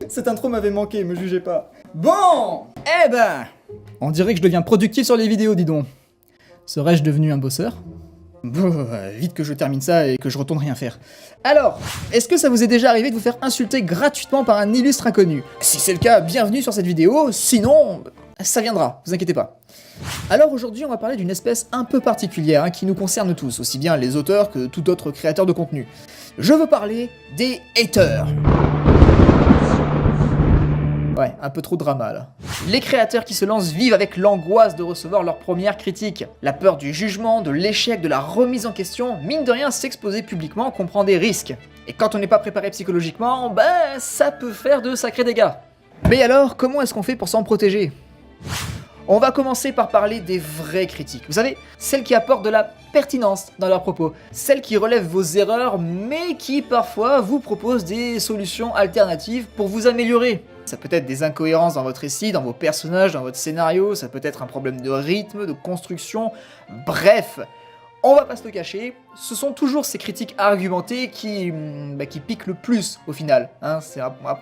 Cette intro m'avait manqué, me jugez pas. Bon, eh ben, on dirait que je deviens productif sur les vidéos, dis donc. Serais-je devenu un bosseur? Bon, vite que je termine ça et que je retourne rien faire. Alors, est-ce que ça vous est déjà arrivé de vous faire insulter gratuitement par un illustre inconnu? Si c'est le cas, bienvenue sur cette vidéo, sinon, ça viendra, vous inquiétez pas. Alors aujourd'hui, on va parler d'une espèce un peu particulière qui nous concerne tous, aussi bien les auteurs que tout autre créateur de contenu. Je veux parler des haters. Ouais, un peu trop de drama là. Les créateurs qui se lancent vivent avec l'angoisse de recevoir leur première critique. La peur du jugement, de l'échec, de la remise en question, mine de rien, s'exposer publiquement comprend des risques. Et quand on n'est pas préparé psychologiquement, ben ça peut faire de sacrés dégâts. Mais alors, comment est-ce qu'on fait pour s'en protéger ? On va commencer par parler des vraies critiques. Vous savez, celles qui apportent de la pertinence dans leurs propos. Celles qui relèvent vos erreurs, mais qui parfois vous proposent des solutions alternatives pour vous améliorer. Ça peut être des incohérences dans votre récit, dans vos personnages, dans votre scénario, ça peut être un problème de rythme, de construction, bref. On va pas se le cacher, ce sont toujours ces critiques argumentées qui piquent le plus au final, hein,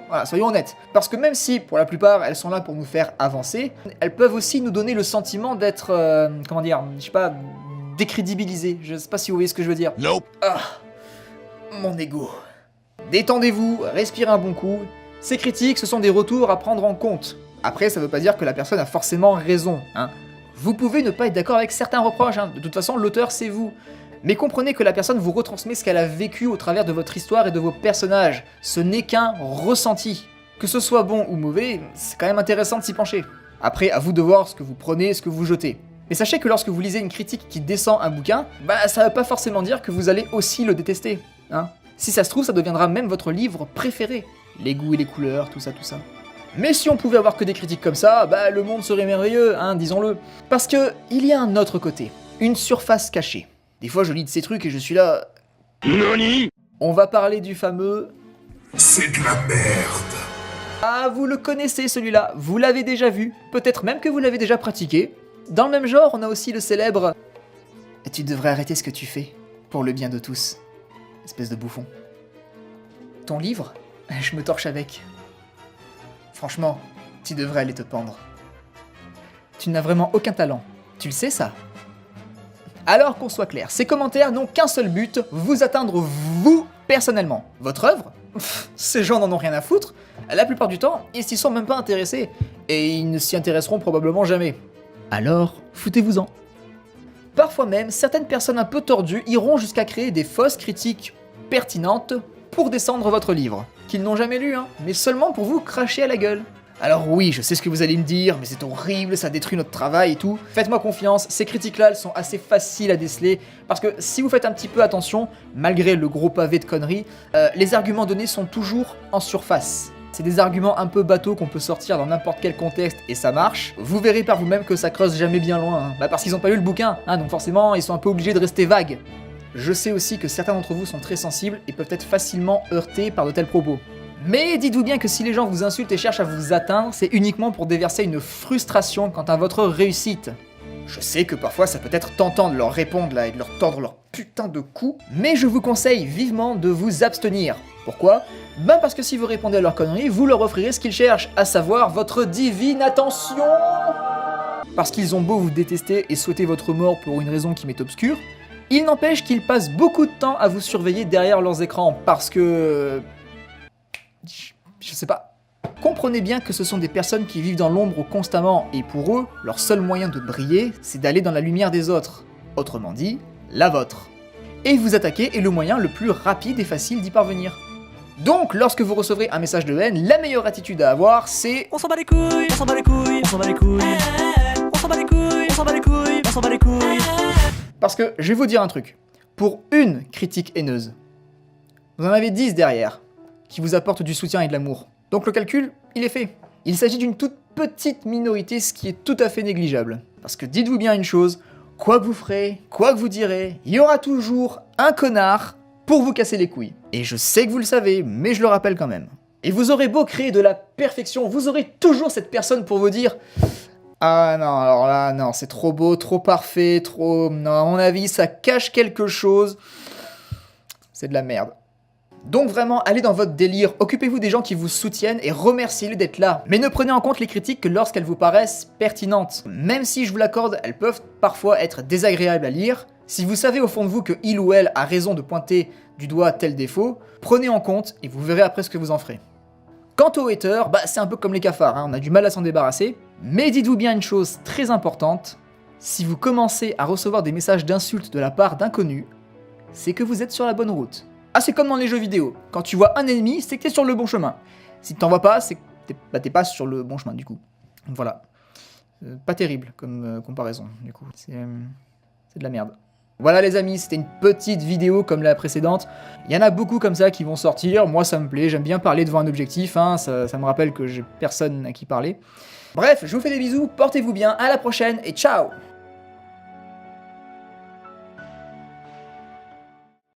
voilà, soyons honnêtes. Parce que même si, pour la plupart, elles sont là pour nous faire avancer, elles peuvent aussi nous donner le sentiment d'être, décrédibilisées. Je sais pas si vous voyez ce que je veux dire. Nope. Ah, mon ego. Détendez-vous, respirez un bon coup. Ces critiques, ce sont des retours à prendre en compte. Après, ça veut pas dire que la personne a forcément raison, hein. Vous pouvez ne pas être d'accord avec certains reproches, hein. De toute façon, l'auteur, c'est vous. Mais comprenez que la personne vous retransmet ce qu'elle a vécu au travers de votre histoire et de vos personnages. Ce n'est qu'un ressenti. Que ce soit bon ou mauvais, c'est quand même intéressant de s'y pencher. Après, à vous de voir ce que vous prenez et ce que vous jetez. Mais sachez que lorsque vous lisez une critique qui descend un bouquin, ça veut pas forcément dire que vous allez aussi le détester, hein. Si ça se trouve, ça deviendra même votre livre préféré. Les goûts et les couleurs, tout ça. Mais si on pouvait avoir que des critiques comme ça, le monde serait merveilleux, hein, disons-le. Parce que il y a un autre côté, une surface cachée. Des fois je lis de ces trucs et je suis là... Nani ? On va parler du fameux... C'est de la merde. Ah, vous le connaissez celui-là, vous l'avez déjà vu, peut-être même que vous l'avez déjà pratiqué. Dans le même genre, on a aussi le célèbre... Tu devrais arrêter ce que tu fais, pour le bien de tous. Espèce de bouffon. Ton livre, je me torche avec. Franchement, tu devrais aller te pendre. Tu n'as vraiment aucun talent. Tu le sais ça ? Alors qu'on soit clair, ces commentaires n'ont qu'un seul but, vous atteindre vous personnellement. Votre œuvre ? Ces gens n'en ont rien à foutre. La plupart du temps, ils s'y sont même pas intéressés. Et ils ne s'y intéresseront probablement jamais. Alors, foutez-vous-en. Parfois même, certaines personnes un peu tordues iront jusqu'à créer des fausses critiques pertinentes pour descendre votre livre, qu'ils n'ont jamais lu, hein, mais seulement pour vous cracher à la gueule. Alors oui, je sais ce que vous allez me dire, mais c'est horrible, ça détruit notre travail et tout. Faites-moi confiance, ces critiques-là, elles sont assez faciles à déceler, parce que si vous faites un petit peu attention, malgré le gros pavé de conneries, les arguments donnés sont toujours en surface. C'est des arguments un peu bateaux qu'on peut sortir dans n'importe quel contexte et ça marche. Vous verrez par vous-même que ça creuse jamais bien loin, hein. Parce qu'ils n'ont pas lu le bouquin, hein, donc forcément ils sont un peu obligés de rester vagues. Je sais aussi que certains d'entre vous sont très sensibles et peuvent être facilement heurtés par de tels propos. Mais dites-vous bien que si les gens vous insultent et cherchent à vous atteindre, c'est uniquement pour déverser une frustration quant à votre réussite. Je sais que parfois ça peut être tentant de leur répondre là et de leur tordre leur putain de cou, mais je vous conseille vivement de vous abstenir. Pourquoi ? Parce que si vous répondez à leurs conneries, vous leur offrirez ce qu'ils cherchent, à savoir votre divine attention. Parce qu'ils ont beau vous détester et souhaiter votre mort pour une raison qui m'est obscure, il n'empêche qu'ils passent beaucoup de temps à vous surveiller derrière leurs écrans, parce que... Je sais pas. Comprenez bien que ce sont des personnes qui vivent dans l'ombre constamment, et pour eux, leur seul moyen de briller, c'est d'aller dans la lumière des autres. Autrement dit, la vôtre. Et vous attaquer est le moyen le plus rapide et facile d'y parvenir. Donc, lorsque vous recevrez un message de haine, la meilleure attitude à avoir, c'est... On s'en bat les couilles, on s'en bat les couilles, on s'en bat les couilles, on s'en bat les couilles, on s'en bat les couilles, on s'en bat les couilles. Parce que, je vais vous dire un truc. Pour une critique haineuse, vous en avez 10 derrière, qui vous apportent du soutien et de l'amour. Donc le calcul, il est fait. Il s'agit d'une toute petite minorité, ce qui est tout à fait négligeable. Parce que dites-vous bien une chose, quoi que vous ferez, quoi que vous direz, il y aura toujours un connard pour vous casser les couilles. Et je sais que vous le savez, mais je le rappelle quand même. Et vous aurez beau créer de la perfection, vous aurez toujours cette personne pour vous dire « Ah non, alors là, non, c'est trop beau, trop parfait, trop... Non, à mon avis, ça cache quelque chose. C'est de la merde. » Donc vraiment, allez dans votre délire, occupez-vous des gens qui vous soutiennent et remerciez-les d'être là. Mais ne prenez en compte les critiques que lorsqu'elles vous paraissent pertinentes. Même si je vous l'accorde, elles peuvent parfois être désagréables à lire. Si vous savez au fond de vous que il ou elle a raison de pointer du doigt tel défaut, prenez en compte et vous verrez après ce que vous en ferez. Quant aux haters, c'est un peu comme les cafards, on a du mal à s'en débarrasser. Mais dites-vous bien une chose très importante, si vous commencez à recevoir des messages d'insultes de la part d'inconnus, c'est que vous êtes sur la bonne route. Ah, c'est comme dans les jeux vidéo, quand tu vois un ennemi, c'est que t'es sur le bon chemin. Si t'en vois pas, c'est que t'es pas sur le bon chemin du coup. Donc voilà. Pas terrible comme comparaison, du coup. C'est de la merde. Voilà les amis, c'était une petite vidéo comme la précédente. Il y en a beaucoup comme ça qui vont sortir, moi ça me plaît, j'aime bien parler devant un objectif, ça me rappelle que j'ai personne à qui parler. Bref, je vous fais des bisous, portez-vous bien, à la prochaine et ciao!